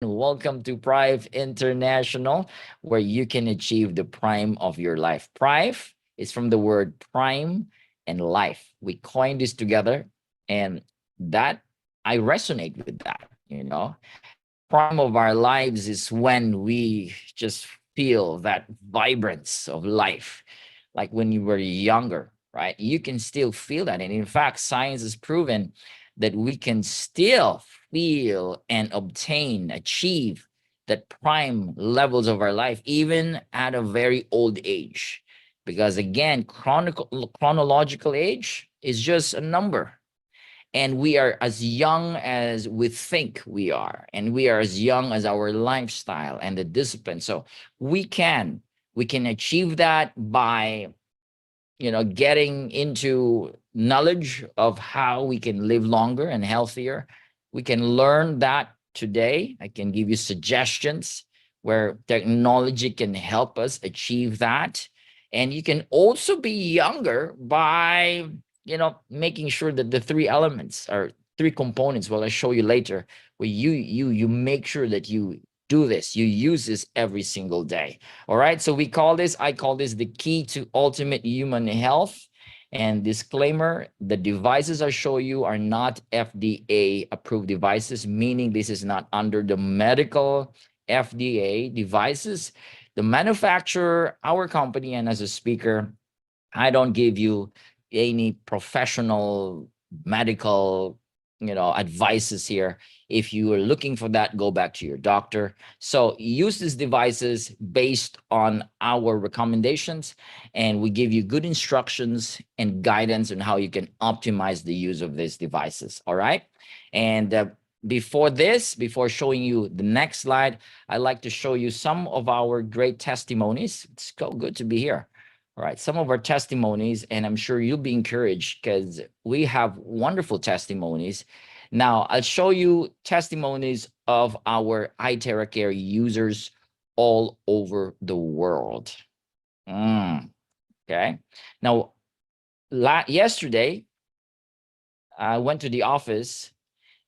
Welcome to Prive International, where you can achieve the prime of your life. Prive is from the word prime and life. We coined this together, and that I resonate with that. The prime of our lives is when we just feel that vibrance of life, like when you were younger, right? You can still feel that. And in fact, science has proven that we can still feel and obtain, achieve that prime levels of our life, even at a very old age. Because again, chronological age is just a number. And we are as young as we think we are. And we are as young as our lifestyle and the discipline. So we can we can achieve that by getting into knowledge of how we can live longer and healthier. We can learn that today. I can give you suggestions where technology can help us achieve that. And you can also be younger by, making sure that the three elements or three components, well, I'll show you later, where you make sure that you do this, you use this every single day. All right. So I call this the key to ultimate human health. And disclaimer, the devices I show you are not FDA approved devices, meaning this is not under the medical FDA devices. The manufacturer, our company, and as a speaker, I don't give you any professional medical, advices here. If you are looking for that, go back to your doctor. So use these devices based on our recommendations, and we give you good instructions and guidance on how you can optimize the use of these devices. All right. And before showing you the next slide, I'd like to show you some of our great testimonies. It's so good to be here. All right, some of our testimonies, and I'm sure you'll be encouraged because we have wonderful testimonies. Now, I'll show you testimonies of our iTeraCare users all over the world. Okay. Now, yesterday, I went to the office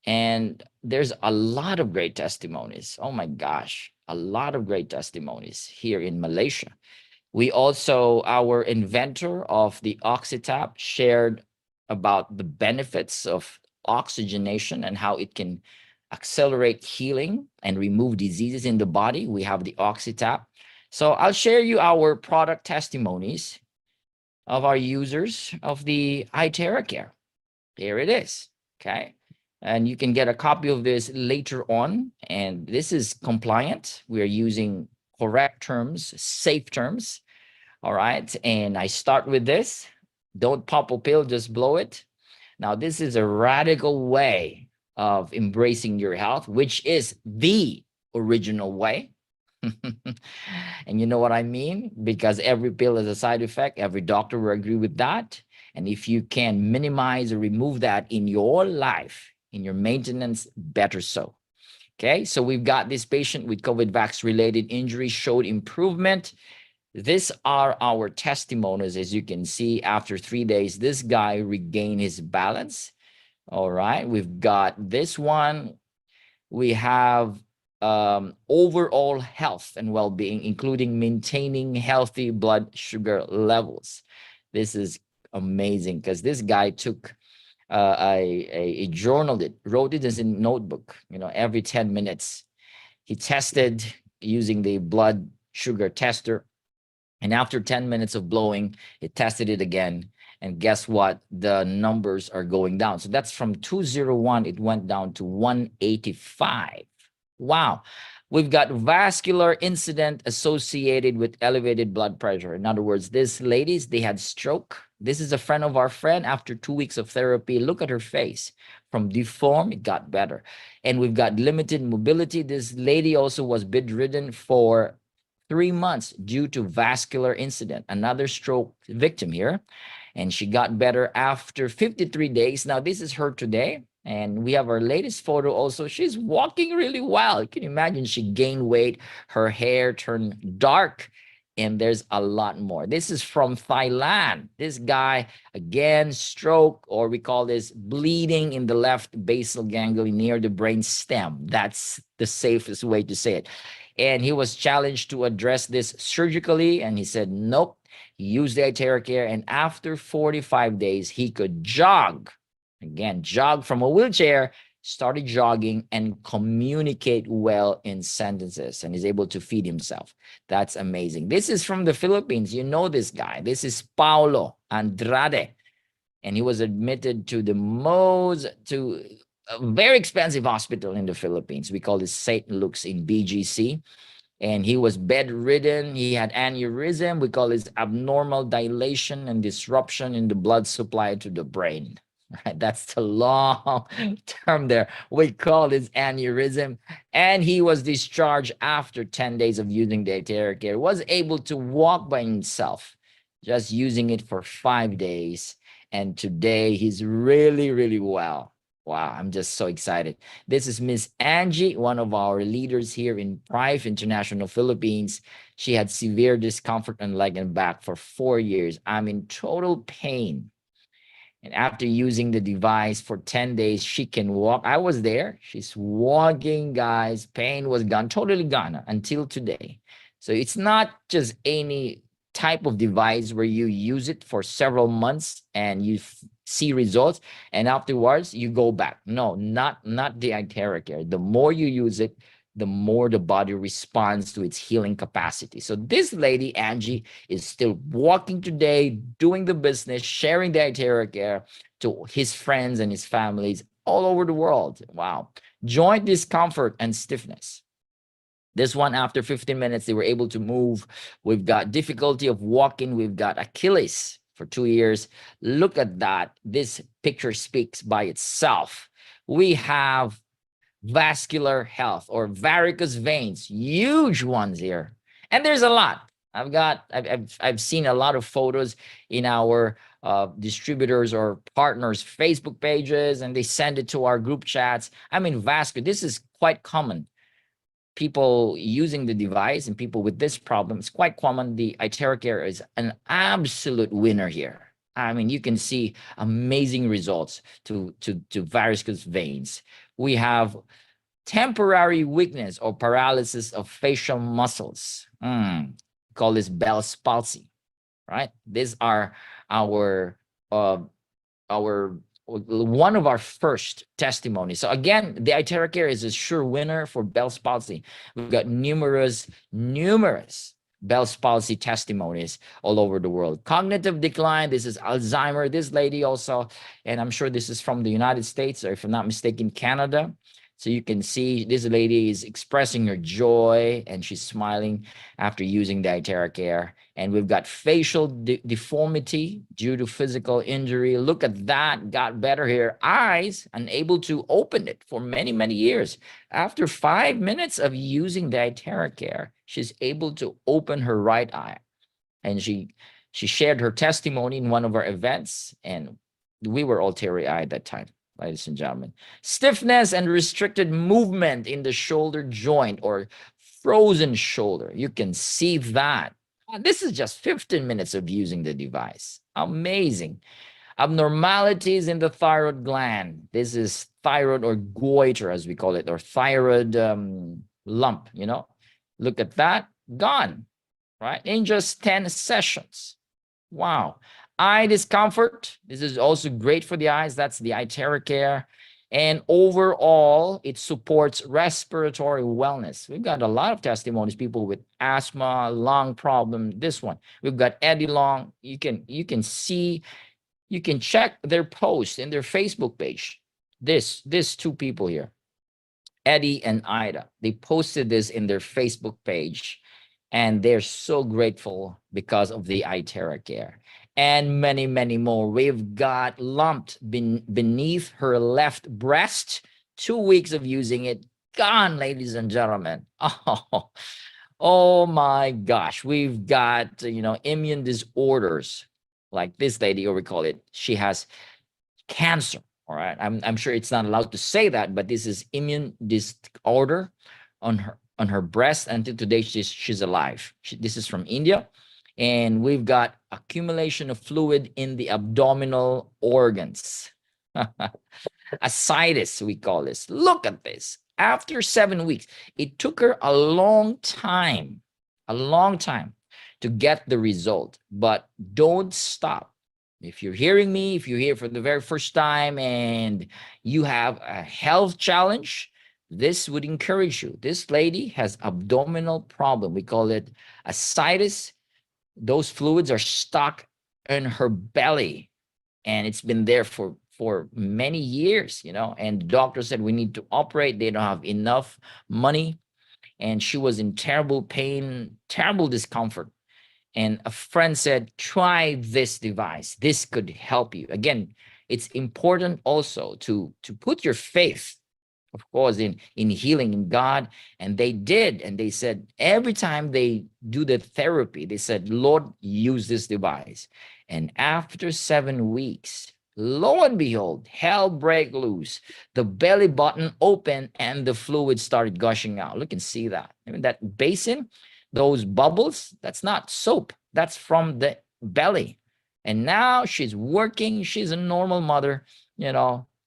and there's a lot of great testimonies. Oh my gosh, a lot of great testimonies here in Malaysia. Our inventor of the OxyTap shared about the benefits of oxygenation and how it can accelerate healing and remove diseases in the body. We have the OxyTap. So I'll share you our product testimonies of our users of the iTeraCare. Here it is, okay? And you can get a copy of this later on. And this is compliant. We are using correct terms, safe terms. All right. And I start with this. Don't pop a pill, just blow it. Now, this is a radical way of embracing your health, which is the original way. And you know what I mean? Because every pill has a side effect. Every doctor will agree with that. And if you can minimize or remove that in your life, in your maintenance, better so. Okay, so we've got this patient with COVID vax related injuries showed improvement. These are our testimonies. As you can see, after 3 days, this guy regained his balance. All right, we've got this one. We have overall health and well-being, including maintaining healthy blood sugar levels. This is amazing because this guy took a journal that wrote it as a notebook, every 10 minutes. He tested using the blood sugar tester. And after 10 minutes of blowing, it tested it again. And guess what? The numbers are going down. So that's from 201, it went down to 185. Wow. We've got vascular incident associated with elevated blood pressure. In other words, these ladies, they had stroke. This is a friend of our friend. After 2 weeks of therapy, look at her face. From deformed, it got better. And we've got limited mobility. This lady also was bedridden for 3 months due to vascular incident. Another stroke victim here. And she got better after 53 days. Now, this is her today. And we have our latest photo also. She's walking really well. You can imagine she gained weight. Her hair turned dark and there's a lot more. This is from Thailand. This guy, again, stroke, or we call this bleeding in the left basal ganglia near the brain stem. That's the safest way to say it. And he was challenged to address this surgically, and he said, nope. He used the iTeraCare, and after 45 days, he could jog. Again, jog from a wheelchair, started jogging and communicate well in sentences, and is able to feed himself. That's amazing. This is from the Philippines. You know this guy. This is Paulo Andrade, and he was admitted to a very expensive hospital in the Philippines. We call this St. Luke's in BGC. And he was bedridden. He had aneurysm. We call this abnormal dilation and disruption in the blood supply to the brain. Right? That's the long term there. We call this aneurysm. And he was discharged after 10 days of using the iTeraCare. Was able to walk by himself, just using it for 5 days. And today he's really, really well. Wow, I'm just so excited. This is Miss Angie, one of our leaders here in Prive International Philippines. She had severe discomfort in leg and back for 4 years. I'm in total pain. And after using the device for 10 days, she can walk. I was there. She's walking, guys. Pain was gone, totally gone until today. So it's not just any type of device where you use it for several months and you see results and afterwards you go back. No, not the iTeraCare. The more you use it, the more the body responds to its healing capacity. So this lady, Angie, is still walking today, doing the business, sharing the iTeraCare to his friends and his families all over the world. Wow. Joint discomfort and stiffness. This one, after 15 minutes, they were able to move. We've got difficulty of walking. We've got Achilles for 2 years. Look at that. This picture speaks by itself. We have vascular health or varicose veins, huge ones here. And there's a lot. I've seen a lot of photos in our distributors or partners' Facebook pages, and they send it to our group chats. I mean, vascular, this is quite common. People using the device and people with this problem, it's quite common. The iTeraCare is an absolute winner here. I mean, you can see amazing results to varicose veins. We have temporary weakness or paralysis of facial muscles. Call this Bell's palsy, right? These are our one of our first testimonies. So again, the iTeraCare is a sure winner for Bell's palsy. We've got numerous Bell's palsy testimonies all over the world. Cognitive decline, this is Alzheimer, this lady also, and I'm sure this is from the United States, or if I'm not mistaken, Canada. So you can see this lady is expressing her joy and she's smiling after using the iTeraCare. And we've got facial deformity due to physical injury. Look at that, got better here. Eyes, unable to open it for many, many years. After 5 minutes of using the iTeraCare, she's able to open her right eye. And she shared her testimony in one of our events, and we were all teary-eyed that time. Ladies and gentlemen, stiffness and restricted movement in the shoulder joint or frozen shoulder. You can see that. This is just 15 minutes of using the device. Amazing. Abnormalities in the thyroid gland. This is thyroid or goiter, as we call it, or thyroid lump, you know. Look at that, gone, right? In just 10 sessions. Wow. Eye discomfort. This is also great for the eyes. That's the iTeraCare. And overall, it supports respiratory wellness. We've got a lot of testimonies, people with asthma, lung problem. This one, we've got Eddie Long. You can see, you can check their post in their Facebook page. This two people here, Eddie and Ida, they posted this in their Facebook page, and they're so grateful because of the iTeraCare. And many, many more. We've got lumped beneath her left breast. 2 weeks of using it, gone, ladies and gentlemen. Oh my gosh. We've got, immune disorders like this lady, or we call it, she has cancer. All right. I'm sure it's not allowed to say that, but this is immune disorder on on her breast. Until today, she's alive. This is from India. And we've got accumulation of fluid in the abdominal organs. Ascites, we call this. Look at this. After 7 weeks, it took her a long time to get the result. But don't stop. If you're hearing me, if you're here for the very first time and you have a health challenge, this would encourage you. This lady has abdominal problem. We call it ascites. Those fluids are stuck in her belly, and it's been there for many years, and the doctor said we need to operate. They don't have enough money, and she was in terrible pain, terrible discomfort. And a friend said, try this device. This could help you. Again, it's important also to put your faith, of course, in healing in God. And they did. And they said, every time they do the therapy, they said, Lord, use this device. And after 7 weeks, lo and behold, hell break loose. The belly button opened and the fluid started gushing out. Look and see that. I mean, that basin, those bubbles, that's not soap. That's from the belly. And now she's working. She's a normal mother,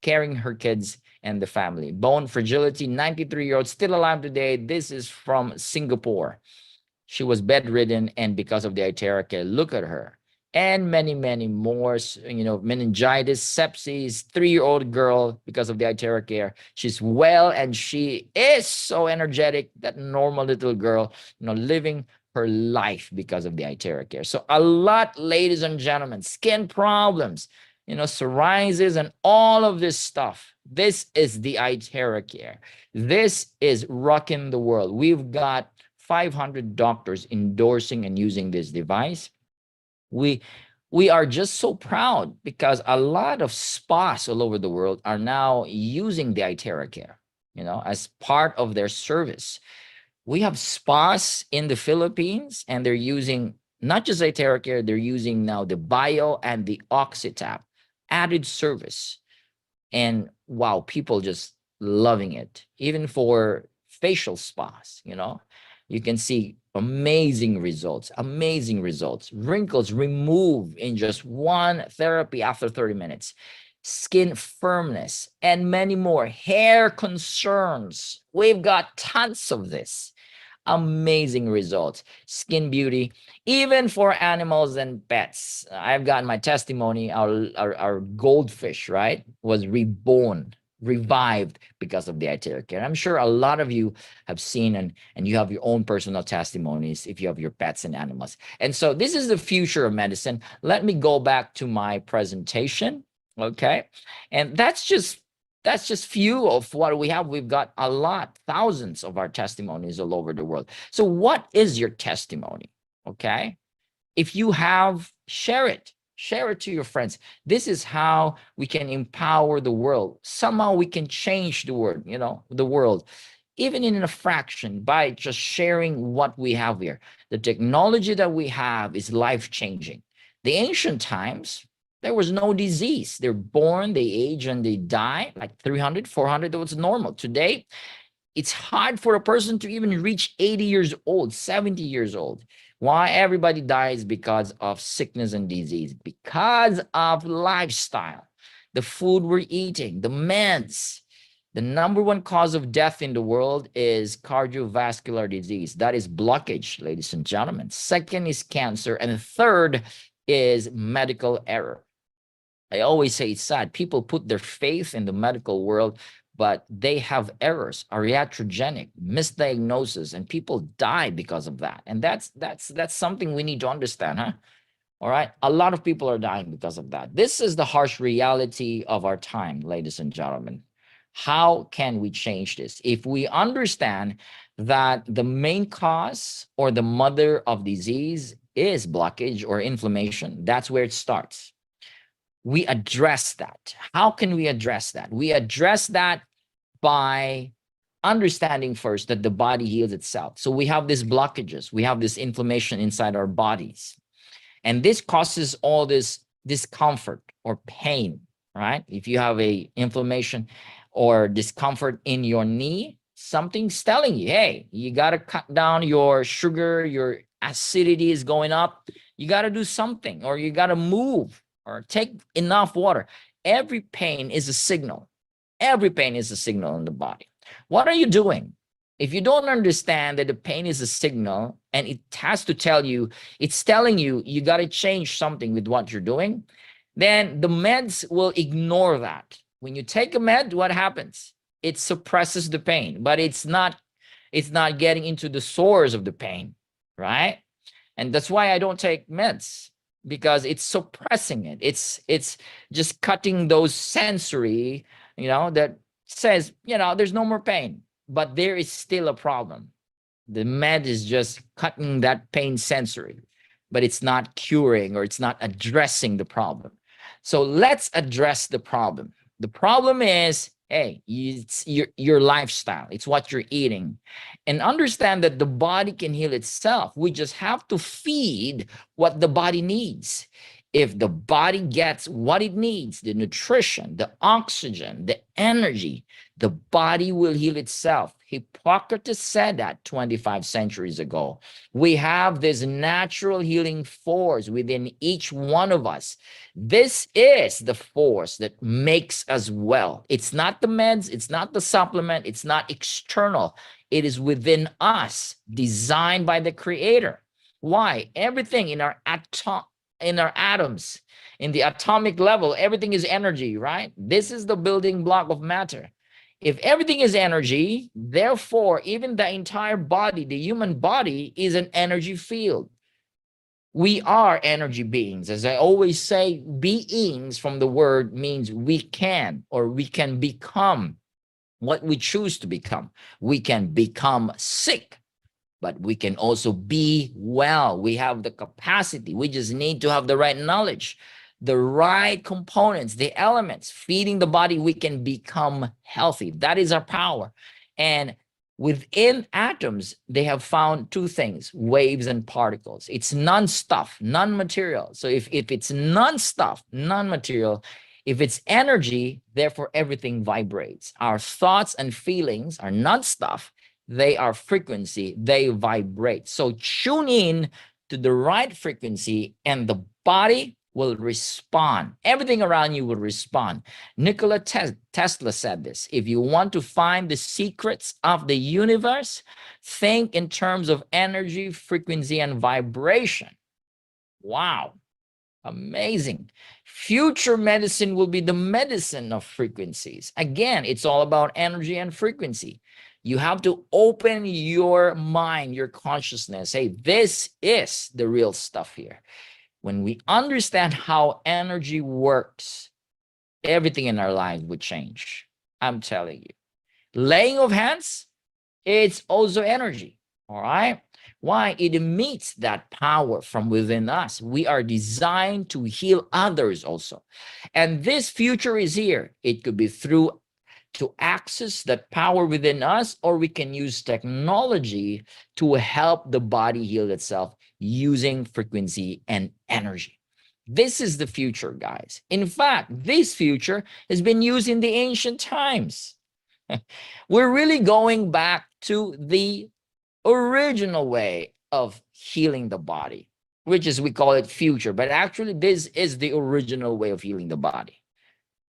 carrying her kids and the family. Bone fragility, 93-year-old, still alive today. This is from Singapore. She was bedridden, and because of the iTeraCare, look at her. And many, many more, meningitis, sepsis, 3-year-old girl, because of the iTeraCare. She's well, and she is so energetic, that normal little girl, living her life because of the iTeraCare. So a lot, ladies and gentlemen, skin problems, psoriasis and all of this stuff. This is the iTeraCare. This is rocking the world. We've got 500 doctors endorsing and using this device. We are just so proud because a lot of spas all over the world are now using the iTeraCare, as part of their service. We have spas in the Philippines, and they're using not just iTeraCare, they're using now the Bio and the OxyTap added service. And wow, people just loving it. Even for facial spas, you can see amazing results. Wrinkles removed in just one therapy after 30 minutes. Skin firmness and many more. Hair concerns. We've got tons of this. Amazing results. Skin beauty, even for animals and pets. I've gotten my testimony. Our goldfish, right, was reborn, revived because of the iTeraCare. I'm sure a lot of you have seen and you have your own personal testimonies if you have your pets and animals. And so this is the future of medicine. Let me go back to my presentation. Okay. And that's just few of what we have. We've got a lot, thousands of our testimonies all over the world. So what is your testimony? Okay. If you have, share it to your friends. This is how we can empower the world. Somehow we can change the world, the world, even in a fraction, by just sharing what we have here. The technology that we have is life-changing. The ancient times, there was no disease. They're born, they age, and they die like 300, 400. That was normal. Today, it's hard for a person to even reach 80 years old, 70 years old. Why? Everybody dies because of sickness and disease, because of lifestyle, the food we're eating, the meds. The number one cause of death in the world is cardiovascular disease. That is blockage, ladies and gentlemen. Second is cancer. And third is medical error. I always say it's sad. People put their faith in the medical world, but they have errors, are iatrogenic, misdiagnosis, and people die because of that. And that's something we need to understand, huh? All right. A lot of people are dying because of that. This is the harsh reality of our time, ladies and gentlemen. How can we change this? If we understand that the main cause or the mother of disease is blockage or inflammation, that's where it starts. We address that. How can we address that? We address that by understanding first that the body heals itself. So we have these blockages, we have this inflammation inside our bodies, and this causes all this discomfort or pain, right? If you have a inflammation or discomfort in your knee, Something's telling you, hey, you got to cut down your sugar, your acidity is going up. You got to do something, or you got to move or take enough water. Every pain is a signal. Every pain is a signal in the body. What are you doing? If you don't understand that the pain is a signal and it has to tell you, it's telling you, you got to change something with what you're doing, then the meds will ignore that. When you take a med, what happens? It suppresses the pain, but it's not getting into the source of the pain, right? And that's why I don't take meds, because it's suppressing it. It's just cutting those sensory, that says, there's no more pain, but there is still a problem. The med is just cutting that pain sensory, but it's not curing, or it's not addressing the problem. So let's address the problem. The problem is, hey, it's your lifestyle. It's what you're eating. And understand that the body can heal itself. We just have to feed what the body needs. If the body gets what it needs, the nutrition, the oxygen, the energy, the body will heal itself. Hippocrates said that 25 centuries ago. We have this natural healing force within each one of us. This is the force that makes us well. It's not the meds, it's not the supplement, it's not external. It is within us, designed by the Creator. Why? Everything in our atoms, in the atomic level, everything is energy, right? This is the building block of matter. If everything is energy, therefore, even the entire body, the human body, is an energy field. We are energy beings. As I always say, beings from the word means we can, or we can become what we choose to become. We can become sick, but we can also be well. We have the capacity. We just need to have the right knowledge, the right components, the elements, feeding the body. We can become healthy. That is our power. And within atoms, they have found two things: waves and particles. It's non-stuff, non-material. So if it's non-stuff, non-material, if it's energy, therefore everything vibrates. Our thoughts and feelings are not stuff. They are frequency. They vibrate. So tune in to the right frequency and the body will respond. Everything around you will respond. Nikola Tesla said this: if you want to find the secrets of the universe, think in terms of energy, frequency, and vibration. Wow. Amazing. Future medicine will be the medicine of frequencies. Again, it's all about energy and frequency. You have to open your mind, your consciousness. Hey, this is the real stuff here. When we understand how energy works, everything in our lives would change. I'm telling you. Laying of hands, it's also energy. All right. Why? It emits that power from within us. We are designed to heal others also. And this future is here. It could be through to access that power within us, or we can use technology to help the body heal itself using frequency and energy. This is the future, guys. In fact, this future has been used in the ancient times. We're really going back to the original way of healing the body, which is, we call it future, but actually this is the original way of healing the body.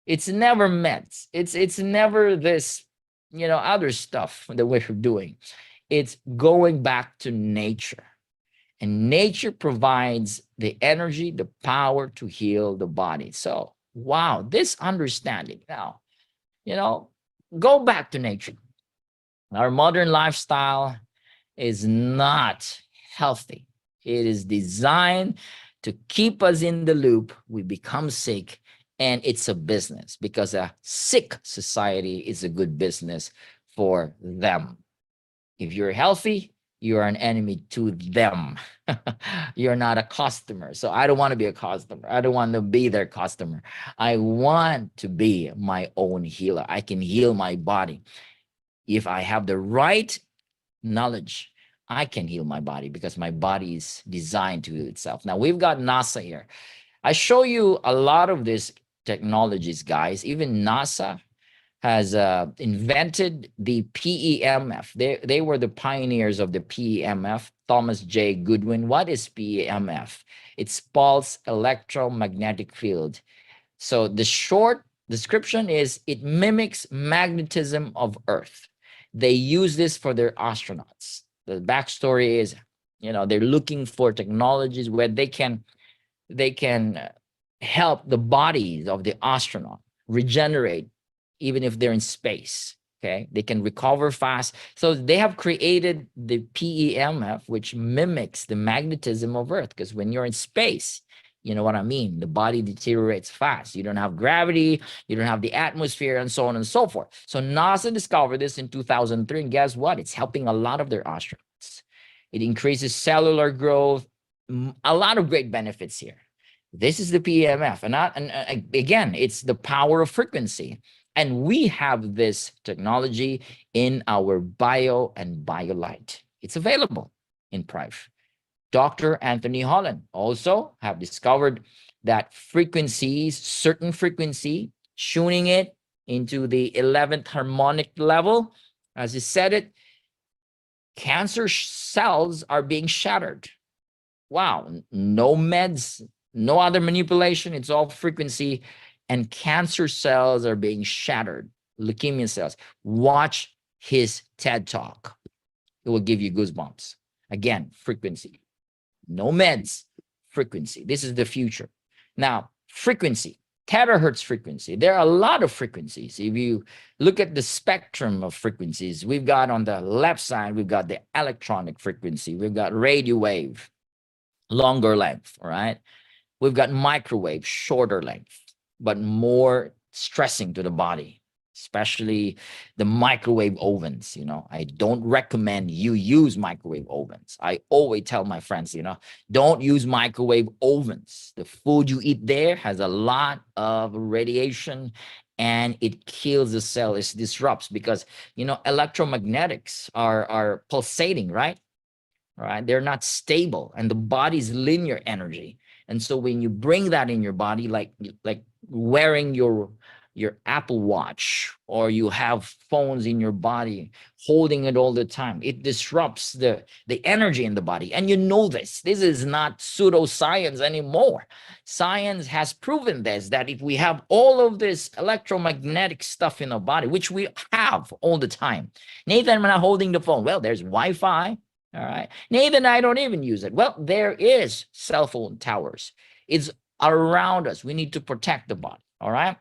It's never meds. It's never this, other stuff that we're doing. It's going back to nature. And nature provides the energy, the power to heal the body. So, wow, this understanding now, go back to nature. Our modern lifestyle is not healthy. It is designed to keep us in the loop. We become sick, and it's a business, because a sick society is a good business for them. If you're healthy, you're an enemy to them. You're not a customer. So I don't want to be a customer. I don't want to be their customer. I want to be my own healer. I can heal my body. If I have the right knowledge, I can heal my body, because my body is designed to heal itself. Now, we've got NASA here. I show you a lot of these technologies, guys. Even NASA has invented the PEMF. They were the pioneers of the PEMF. Thomas J. Goodwin. What is PEMF? It's pulse electromagnetic field. So the short description is it mimics magnetism of Earth. They use this for their astronauts. The backstory is, they're looking for technologies where they can help the bodies of the astronaut regenerate even if they're in space. Okay, they can recover fast. So they have created the PEMF, which mimics the magnetism of Earth, because when you're in space, you know what I mean, the body deteriorates fast. You don't have gravity, you don't have the atmosphere, and so on and so forth. So NASA discovered this in 2003, and guess what? It's helping a lot of their astronauts. It increases cellular growth, a lot of great benefits here. This is the PEMF. And again, it's the power of frequency. And we have this technology in our Bio and BioLite. It's available in Prive. Dr. Anthony Holland also have discovered that frequencies, certain frequency, tuning it into the 11th harmonic level, as he said it, cancer cells are being shattered. Wow, no meds, no other manipulation. It's all frequency, and cancer cells are being shattered. Leukemia cells. Watch his TED Talk. It will give you goosebumps. Again, frequency. No meds, frequency. This is the future. Now, frequency, terahertz frequency. There are a lot of frequencies. If you look at the spectrum of frequencies, we've got on the left side, we've got the electronic frequency. We've got radio wave, longer length, all right? We've got microwave, shorter length, but more stressing to the body, especially the microwave ovens. I don't recommend you use microwave ovens. I always tell my friends, don't use microwave ovens. The food you eat there has a lot of radiation and it kills the cell. It disrupts because, electromagnetics are pulsating, right? Right? They're not stable, and the body's linear energy. And so when you bring that in your body, like wearing your Apple Watch, or you have phones in your body, holding it all the time, it disrupts the energy in the body. And this is not pseudoscience anymore. Science has proven that if we have all of this electromagnetic stuff in our body, which we have all the time. Nathan, I'm not holding the phone. Well, there's Wi-Fi. All right. Nathan, I don't even use it. Well, there is cell phone towers. It's around us. We need to protect the body. All right.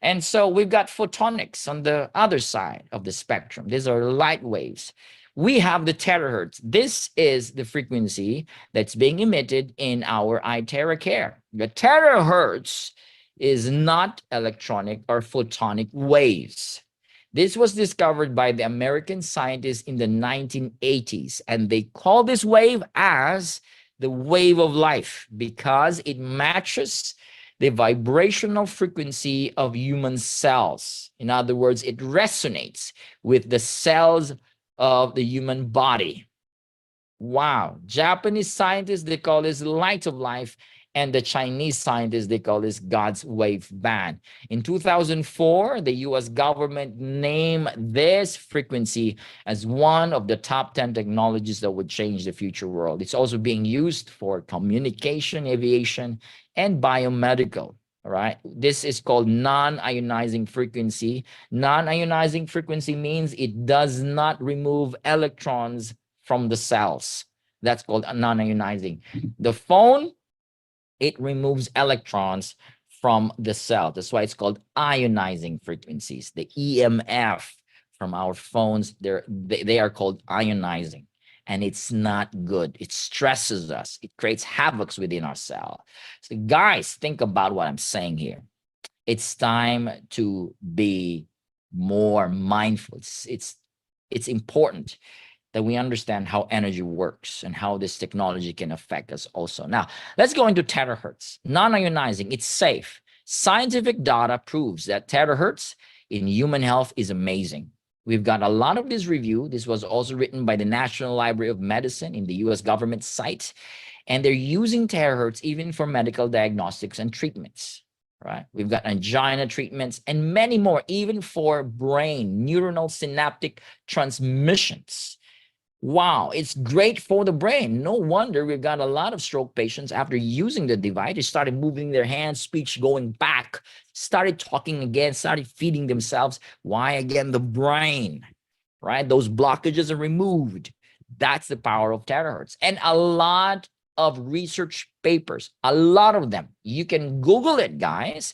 And so we've got photonics on the other side of the spectrum. These are light waves. We have the terahertz. This is the frequency that's being emitted in our iTeraCare. The terahertz is not electronic or photonic waves. This was discovered by the American scientists in the 1980s, and they call this wave as the wave of life because it matches the vibrational frequency of human cells. In other words, it resonates with the cells of the human body. Wow. Japanese scientists, they call this light of life, and the Chinese scientists, they call this God's wave band. In 2004, the US government named this frequency as one of the top 10 technologies that would change the future world. It's also being used for communication, aviation, and biomedical. All right. This is called non-ionizing frequency. Non-ionizing frequency means it does not remove electrons from the cells. That's called non-ionizing. The phone, it removes electrons from the cell. That's why it's called ionizing frequencies. The EMF from our phones, they are called ionizing. And it's not good. It stresses us. It creates havoc within our cell. So guys, think about what I'm saying here. It's time to be more mindful. It's important that we understand how energy works and how this technology can affect us also. Now, let's go into terahertz. Non-ionizing, it's safe. Scientific data proves that terahertz in human health is amazing. We've got a lot of this review. This was also written by the National Library of Medicine in the US government site. And they're using terahertz even for medical diagnostics and treatments. right? We've got angina treatments and many more, even for brain, neuronal synaptic transmissions. Wow, it's great for the brain. No wonder we've got a lot of stroke patients after using the device. They started moving their hands, speech going back, started talking again, started feeding themselves. Why? Again, the brain, right? Those blockages are removed. That's the power of terahertz. And a lot of research papers, a lot of them. You can Google it, guys.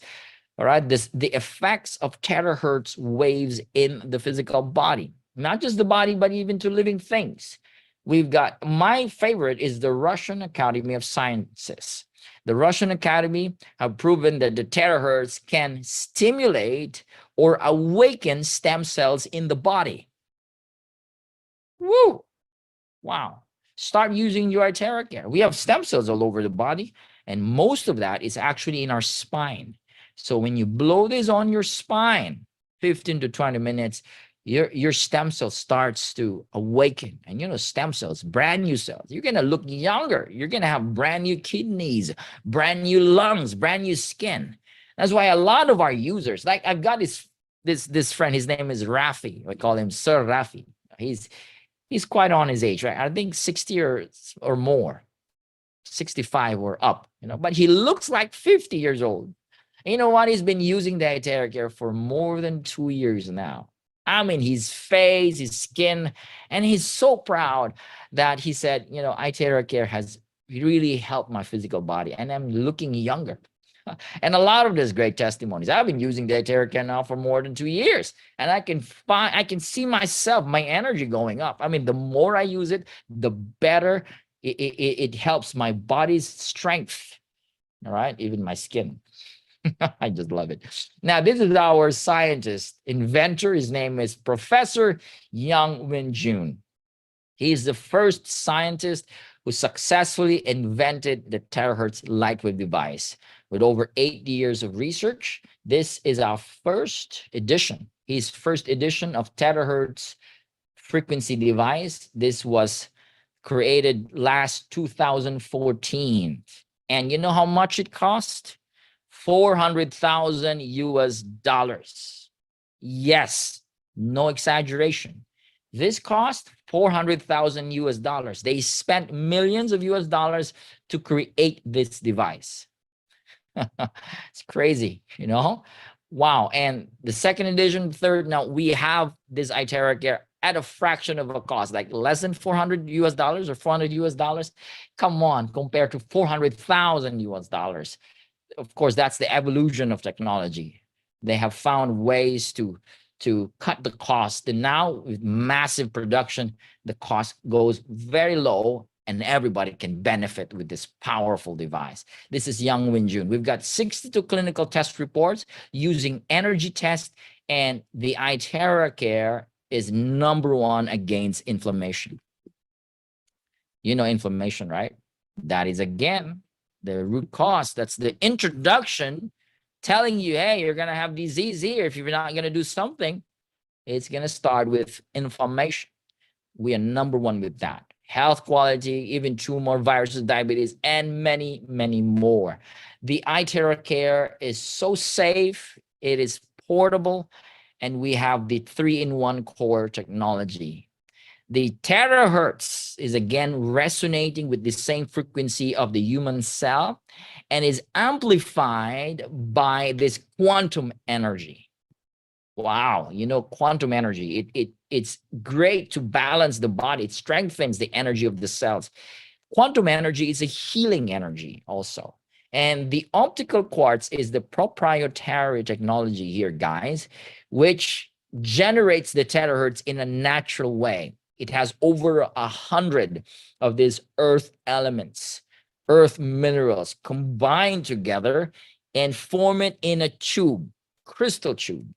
All right, the effects of terahertz waves in the physical body, not just the body, but even to living things. We've got, my favorite is the Russian Academy of Sciences. The Russian Academy have proven that the terahertz can stimulate or awaken stem cells in the body. Woo! Wow. Start using your iTeraCare. We have stem cells all over the body, and most of that is actually in our spine. So when you blow this on your spine, 15 to 20 minutes, your stem cell starts to awaken. And you know, stem cells, brand new cells. You're going to look younger. You're going to have brand new kidneys, brand new lungs, brand new skin. That's why a lot of our users, like I've got this friend, his name is Rafi. I call him Sir Rafi. He's quite on his age, right? I think 60 or more, 65 or up, you know, but he looks like 50 years old. You know what? He's been using the iTeraCare for more than 2 years now. I mean, his face, his skin, and he's so proud that he said, you know, iTeraCare has really helped my physical body and I'm looking younger. And a lot of this great testimonies. I've been using the iTeraCare now for more than 2 years, and I can see myself, my energy going up. I mean, the more I use it, the better it helps my body's strength. All right, even my skin. I just love it. Now, this is our scientist, inventor. His name is Professor Yang-Win Jun. He is the first scientist who successfully invented the terahertz light wave device. With over 8 years of research, this is our first edition, his first edition of terahertz frequency device. This was created last 2014. And you know how much it cost? 400,000 US dollars. Yes, no exaggeration. This cost 400,000 US dollars. They spent millions of US dollars to create this device. It's crazy, you know? Wow. And the second edition, third, now we have this iTeraCare at a fraction of a cost, like less than 400 US dollars or 400 US dollars. Come on, compared to 400,000 US dollars. Of course, that's the evolution of technology. They have found ways to cut the cost. And now with massive production, the cost goes very low and everybody can benefit with this powerful device. This is Yang-Win Jun. We've got 62 clinical test reports using energy test, and the iTeraCare is #1 against inflammation. You know inflammation, right? That is, again, the root cause. That's the introduction telling you, hey, you're going to have disease here. If you're not going to do something, it's going to start with inflammation. We are #1 with that. Health quality, even tumor, viruses, diabetes, and many, many more. The iTeraCare is so safe. It is portable. And we have the 3-in-1 core technology. The terahertz is again resonating with the same frequency of the human cell and is amplified by this quantum energy. Wow, you know, quantum energy, it's great to balance the body. It strengthens the energy of the cells. Quantum energy is a healing energy also. And the optical quartz is the proprietary technology here, guys, which generates the terahertz in a natural way. It has over 100 of these earth elements, earth minerals combined together and form it in a tube, crystal tube.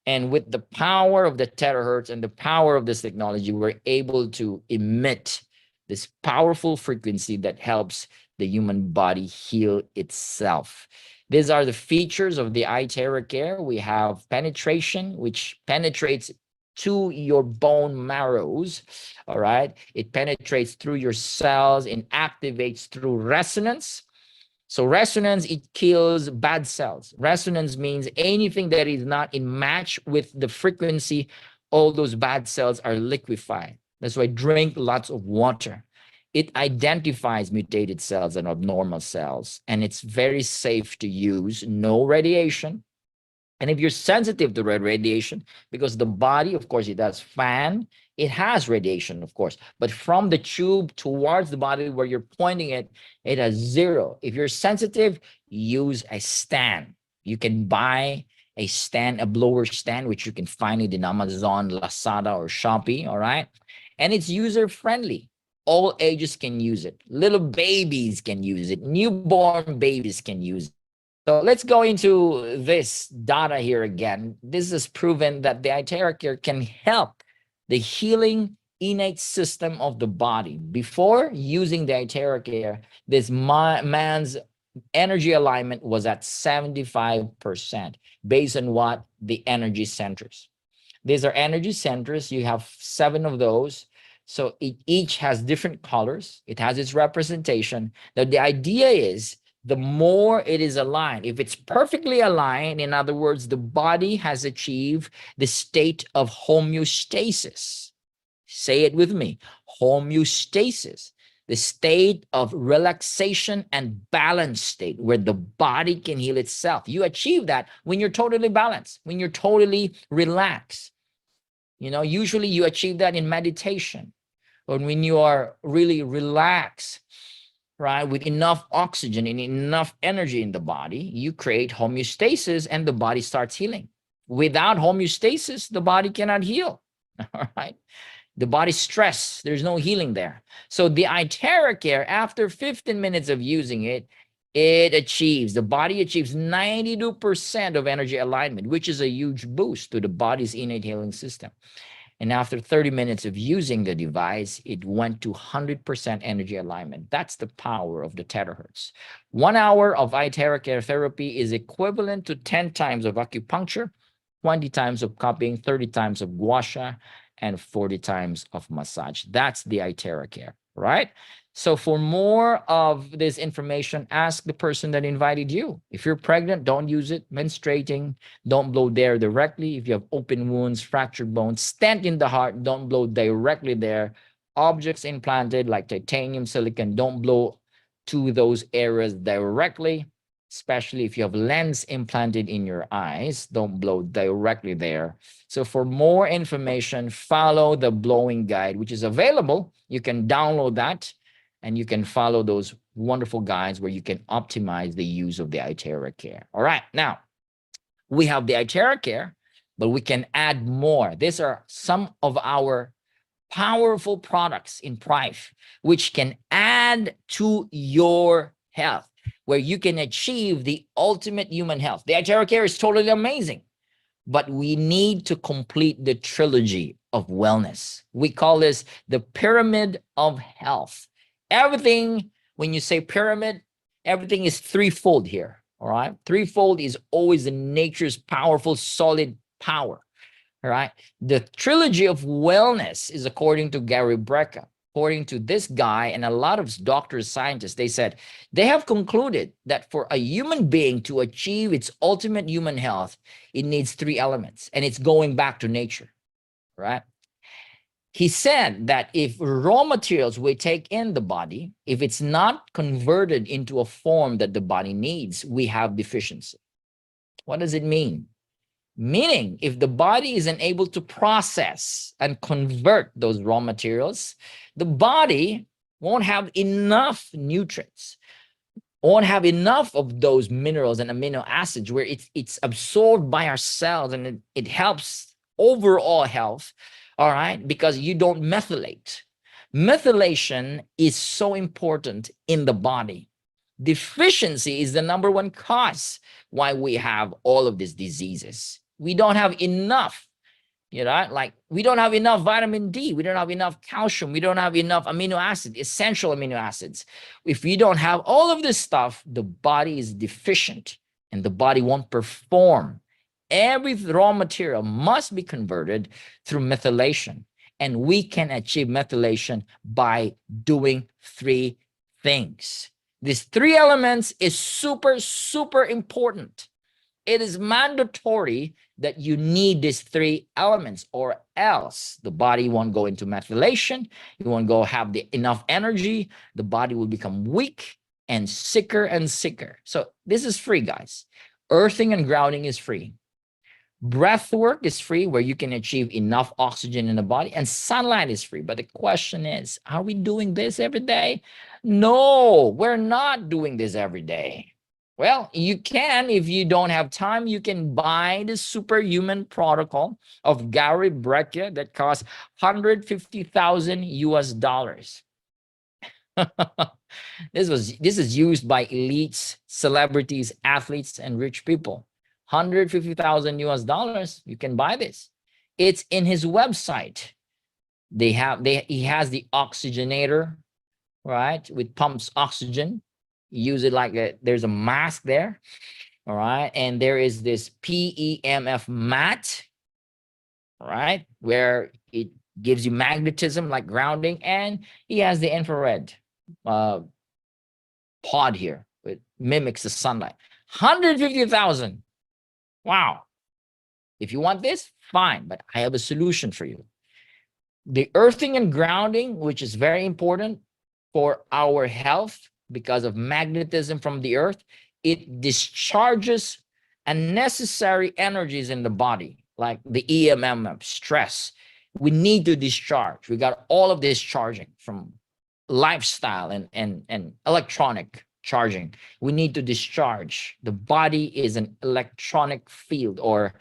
And with the power of the terahertz and the power of this technology, we're able to emit this powerful frequency that helps the human body heal itself. These are the features of the iTeraCare. We have penetration, which penetrates to your bone marrows. All right. It penetrates through your cells and activates through resonance. So resonance, it kills bad cells. Resonance means anything that is not in match with the frequency, all those bad cells are liquefied. That's why drink lots of water. It identifies mutated cells and abnormal cells, and it's very safe to use, no radiation. And if you're sensitive to red radiation, because the body, of course, it does fan, it has radiation, of course, but from the tube towards the body where you're pointing it, it has zero. If you're sensitive, use a stand. You can buy a stand, a blower stand, which you can find it in Amazon, Lazada, or Shopee, all right? And it's user-friendly. All ages can use it. Little babies can use it. Newborn babies can use it. So let's go into this data here again. This is proven that the iTeraCare can help the healing innate system of the body. Before using the iTeraCare, this man's energy alignment was at 75% based on what the energy centers. These are energy centers. You have 7 of those. So each has different colors. It has its representation. Now, the idea is the more it is aligned, if it's perfectly aligned, in other words, the body has achieved the state of homeostasis. Say it with me, homeostasis, the state of relaxation and balance state where the body can heal itself. You achieve that when you're totally balanced, when you're totally relaxed. You know, usually you achieve that in meditation or when you are really relaxed, right, with enough oxygen and enough energy in the body, you create homeostasis and the body starts healing. Without homeostasis, the body cannot heal, all right? The body's stressed, there's no healing there. So the iTeraCare, after 15 minutes of using it, the body achieves 92% of energy alignment, which is a huge boost to the body's innate healing system. And after 30 minutes of using the device, it went to 100% energy alignment. That's the power of the terahertz. 1 hour of iTeraCare therapy is equivalent to 10 times of acupuncture, 20 times of cupping, 30 times of gua sha, and 40 times of massage. That's the iTeraCare, right? So for more of this information, ask the person that invited you. If you're pregnant, don't use it. Menstruating, don't blow there directly. If you have open wounds, fractured bones, stent in the heart, don't blow directly there. Objects implanted like titanium, silicon, don't blow to those areas directly, especially if you have lens implanted in your eyes, don't blow directly there. So for more information, follow the blowing guide, which is available. You can download that and you can follow those wonderful guides where you can optimize the use of the iTeraCare. All right, now we have the iTeraCare, but we can add more. These are some of our powerful products in Prive, which can add to your health, where you can achieve the ultimate human health. The iTeraCare is totally amazing, but we need to complete the trilogy of wellness. We call this the pyramid of health. Everything, when you say pyramid, everything is threefold here, all right? Threefold is always the nature's powerful, solid power, all right? The trilogy of wellness is according to Gary Brecka. According to this guy and a lot of doctors, scientists, they said they have concluded that for a human being to achieve its ultimate human health, it needs 3 elements, and it's going back to nature, right? He said that if raw materials we take in the body, if it's not converted into a form that the body needs, we have deficiency. What does it mean? Meaning, if the body isn't able to process and convert those raw materials, the body won't have enough nutrients, won't have enough of those minerals and amino acids where it's absorbed by our cells and it helps overall health, all right, because you don't methylate. Methylation is so important in the body. Deficiency is the #1 cause why we have all of these diseases. We don't have enough, you know, like we don't have enough vitamin D, we don't have enough calcium, we don't have enough amino acids, essential amino acids. If we don't have all of this stuff, the body is deficient and the body won't perform. Every raw material must be converted through methylation, and we can achieve methylation by doing 3 things. These three elements is super, super important. It is mandatory that you need these three elements, or else the body won't go into methylation. You won't go have the enough energy. The body will become weak and sicker and sicker. So this is free, guys. Earthing and grounding is free. Breath work is free, where you can achieve enough oxygen in the body, and sunlight is free. But the question is, are we doing this every day? No, we're not doing this every day. Well, you can, if you don't have time, you can buy the superhuman protocol of Gary Breccia that costs 150,000 US dollars. This is used by elites, celebrities, athletes, and rich people. 150,000 US dollars. You can buy this. It's in his website. He has the oxygenator, right? With pumps oxygen. Use it like there's a mask there. All right. And there is this PEMF mat, right? Where it gives you magnetism like grounding. And he has the infrared pod here. It mimics the sunlight. 150,000. Wow. If you want this, fine, but I have a solution for you. The earthing and grounding, which is very important for our health because of magnetism from the earth, it discharges unnecessary energies in the body, like the EMF, stress. We need to discharge. We got all of this charging from lifestyle and electronic charging. We need to discharge. The body is an electronic field or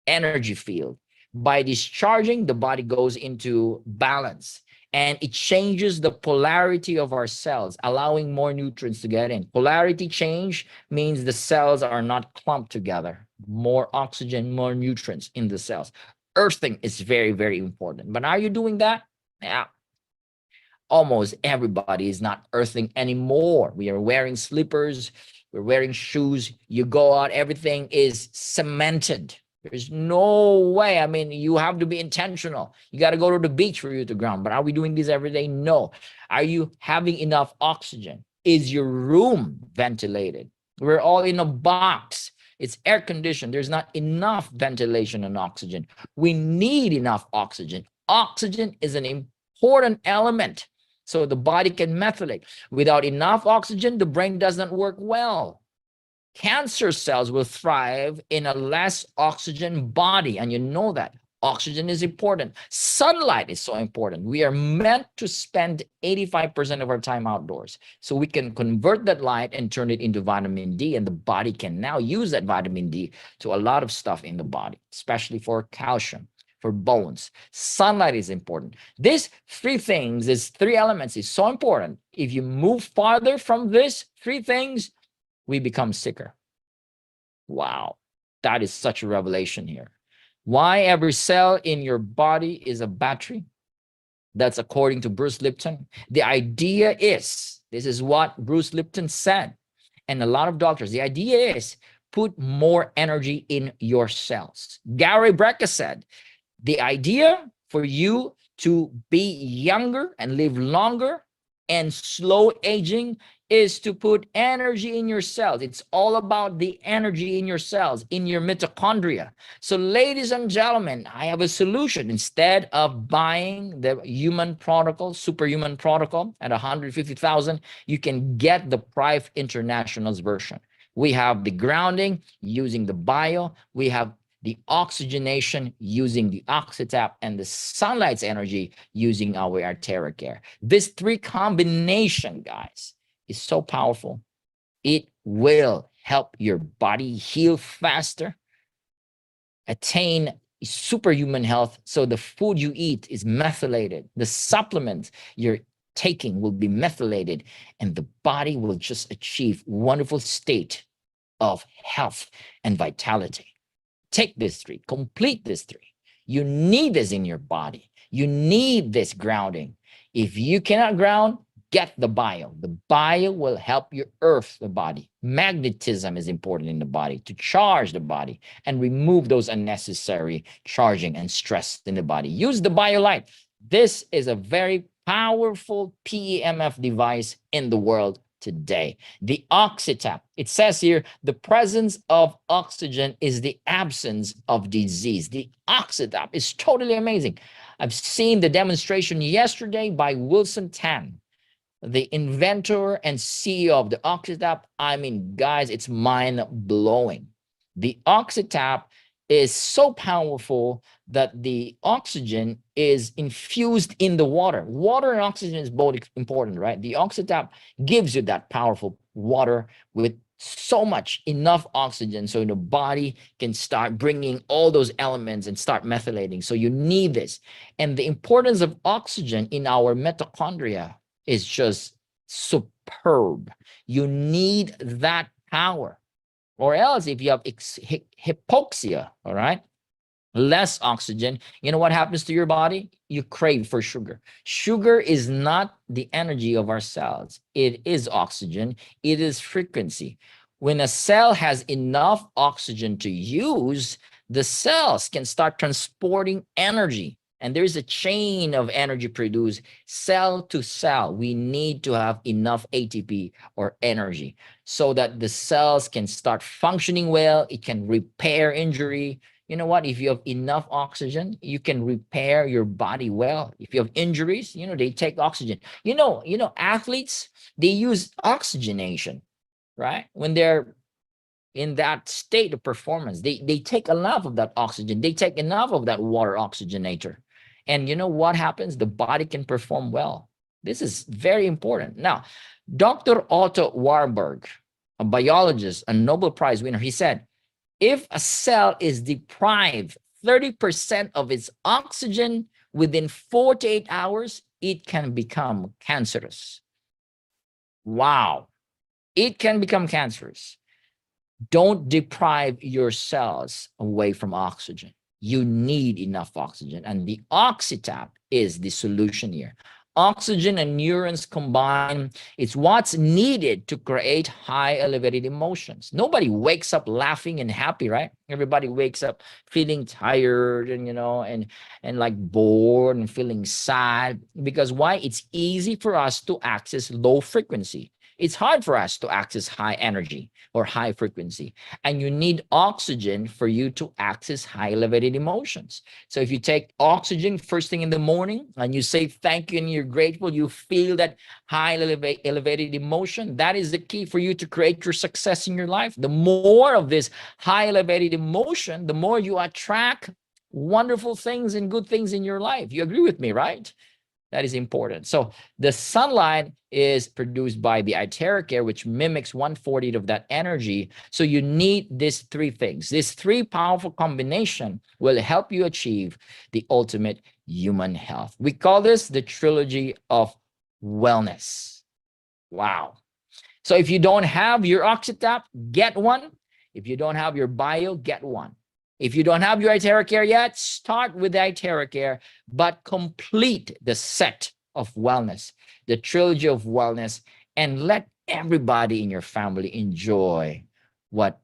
energy field. By discharging, the body goes into balance, and it changes the polarity of our cells, allowing more nutrients to get in. Polarity change means the cells are not clumped together. More oxygen, more nutrients in the cells. Earthing is very, very important. But are you doing that? Yeah. Almost everybody is not earthing anymore. We are wearing slippers, we're wearing shoes. You go out, everything is cemented. There's no way. I mean, you have to be intentional. You got to go to the beach for you to ground. But are we doing this every day? No. Are you having enough oxygen? Is your room ventilated? We're all in a box. It's air conditioned. There's not enough ventilation and oxygen. We need enough oxygen. Oxygen is an important element so the body can methylate. Without enough oxygen, the brain doesn't work well. Cancer cells will thrive in a less oxygen body, and you know that. Oxygen is important. Sunlight is so important. We are meant to spend 85% of our time outdoors, so we can convert that light and turn it into vitamin D, and the body can now use that vitamin D to a lot of stuff in the body, especially for calcium, for bones. Sunlight is important. These three things, these three elements is so important. If you move farther from these three things, we become sicker. Wow, that is such a revelation here. Why every cell in your body is a battery? That's according to Bruce Lipton. The idea is, this is what Bruce Lipton said, and a lot of doctors, the idea is put more energy in your cells. Gary Breccia said, the idea for you to be younger and live longer and slow aging is to put energy in your cells. It's all about the energy in your cells, in your mitochondria. So ladies and gentlemen, I have a solution. Instead of buying the human protocol, superhuman protocol at 150,000, you can get the Prive International's version. We have the grounding using the bio. We have the oxygenation using the Oxytap, and the sunlight's energy using our iTeraCare. This three combination, guys, is so powerful. It will help your body heal faster, attain superhuman health. So the food you eat is methylated. The supplements you're taking will be methylated, and the body will just achieve wonderful state of health and vitality. Take this three, complete this three. You need this in your body. You need this grounding. If you cannot ground, get the bio. The bio will help you earth the body. Magnetism is important in the body to charge the body and remove those unnecessary charging and stress in the body. Use the BioLite. This is a very powerful PEMF device in the world today. The oxytap. It says here, the presence of oxygen is the absence of disease. The oxytap is totally amazing. I've seen the demonstration yesterday by Wilson Tan, the inventor and CEO of the oxytap. I mean, guys, it's mind-blowing. The oxytap is so powerful that the oxygen is infused in the water. Water and oxygen is both important, right? The oxytap gives you that powerful water with so much enough oxygen so the body can start bringing all those elements and start methylating. So you need this. And the importance of oxygen in our mitochondria is just superb. You need that power. Or else if you have hypoxia, all right, less oxygen, you know what happens to your body? You crave for sugar. Sugar is not the energy of our cells. It is oxygen. It is frequency. When a cell has enough oxygen to use, the cells can start transporting energy. And there is a chain of energy produced cell to cell. We need to have enough ATP or energy so that the cells can start functioning well. It can repair injury. You know what? If you have enough oxygen, you can repair your body well. If you have injuries, you know, they take oxygen. Athletes, they use oxygenation, right? When they're in that state of performance, they take enough of that oxygen. They take enough of that water oxygenator. And you know what happens? The body can perform well. This is very important. Now, Dr. Otto Warburg, a biologist, a Nobel Prize winner, he said, if a cell is deprived 30% of its oxygen within 48 hours, it can become cancerous. Wow. It can become cancerous. Don't deprive your cells away from oxygen. You need enough oxygen. And the oxytap is the solution here. Oxygen and neurons combine. It's what's needed to create high elevated emotions. Nobody wakes up laughing and happy, right? Everybody wakes up feeling tired and, and like bored and feeling sad. Because why? It's easy for us to access low frequency. It's hard for us to access high energy or high frequency. And you need oxygen for you to access high elevated emotions. So if you take oxygen first thing in the morning and you say thank you and you're grateful, you feel that high elevated emotion. That is the key for you to create your success in your life. The more of this high elevated emotion, the more you attract wonderful things and good things in your life. You agree with me, right? That is important. So the sunlight is produced by the iTeraCare, which mimics 1/40 of that energy. So you need these three things. This three powerful combination will help you achieve the ultimate human health. We call this the trilogy of wellness. Wow. So if you don't have your oxytap, get one. If you don't have your bio, get one. If you don't have your iTeraCare yet, start with the iTeraCare, but complete the set of wellness, the trilogy of wellness, and let everybody in your family enjoy what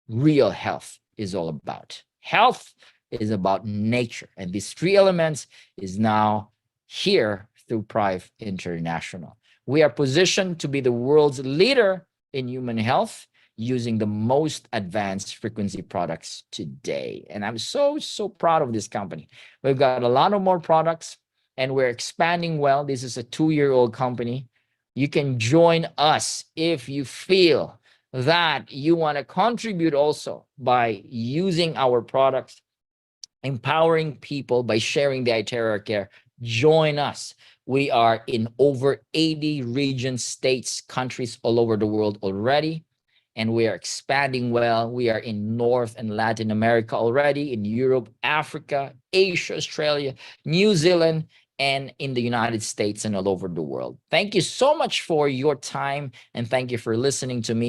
real health is all about. Health is about nature, and these three elements is now here through Prive International. We are positioned to be the world's leader in human health, using the most advanced frequency products today. And I'm so proud of this company. We've got a lot of more products and we're expanding well. This is a 2-year-old company. You can join us if you feel that you want to contribute also by using our products, empowering people by sharing the iTeraCare. Join us. We are in over 80 regions, states, countries all over the world already. And we are expanding well. We are in North and Latin America already, in Europe, Africa, Asia, Australia, New Zealand, and in the United States and all over the world. Thank you so much for your time, and thank you for listening to me.